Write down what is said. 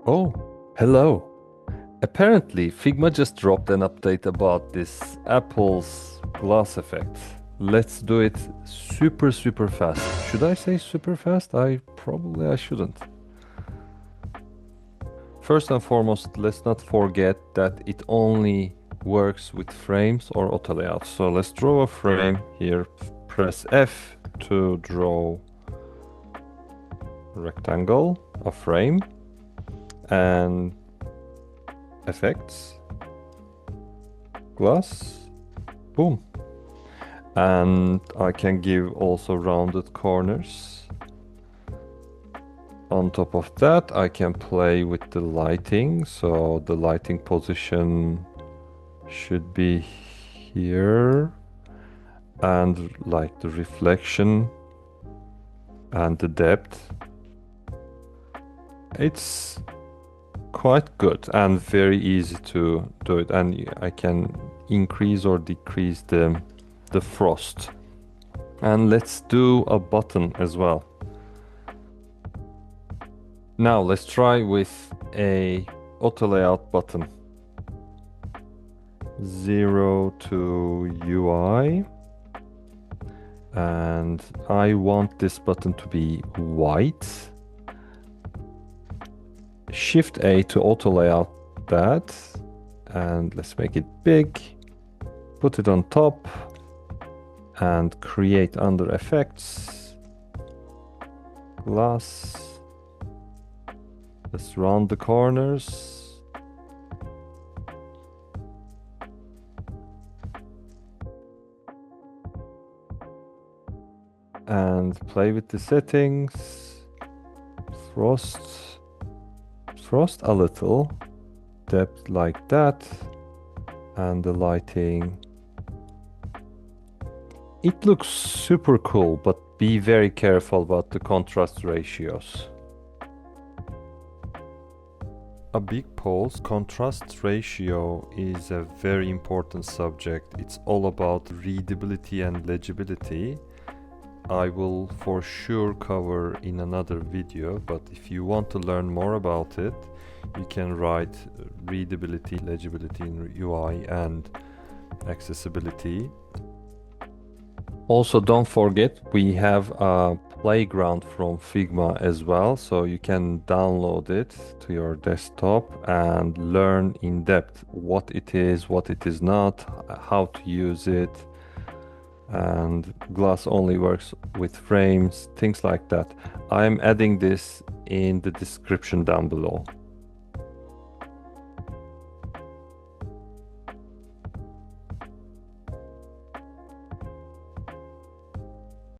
Oh, hello. Apparently, Figma just dropped an update about this Apple's glass effect. Let's do it super fast. Should I say super fast? I shouldn't. First and foremost, let's not forget that it only works with frames or auto layout. So let's draw a frame here. Press F to draw a rectangle, a frame, and effects, glass, boom. And I can give also rounded corners. On top of that, I can play with the lighting. So the lighting position should be here. And like the reflection and the depth. It's quite good and very easy to do it. And I can increase or decrease the frost. And let's do a button as well. Now let's try with a auto layout button. 0 to UI. And I want this button to be white. Shift A to auto layout that. And let's make it big. Put it on top. And create under effects. Glass. Let's round the corners. And play with the settings. Frost a little. Depth like that. And the lighting. It looks super cool, but be very careful about the contrast ratios. A big pause, contrast ratio is a very important subject. It's all about readability and legibility. I will for sure cover in another video, but if you want to learn more about it, you can write readability, legibility in UI and accessibility. Also, don't forget, we have a playground from Figma as well, so you can download it to your desktop and learn in depth what it is not, how to use it, and glass only works with frames, things like that. I'm adding this in the description down below.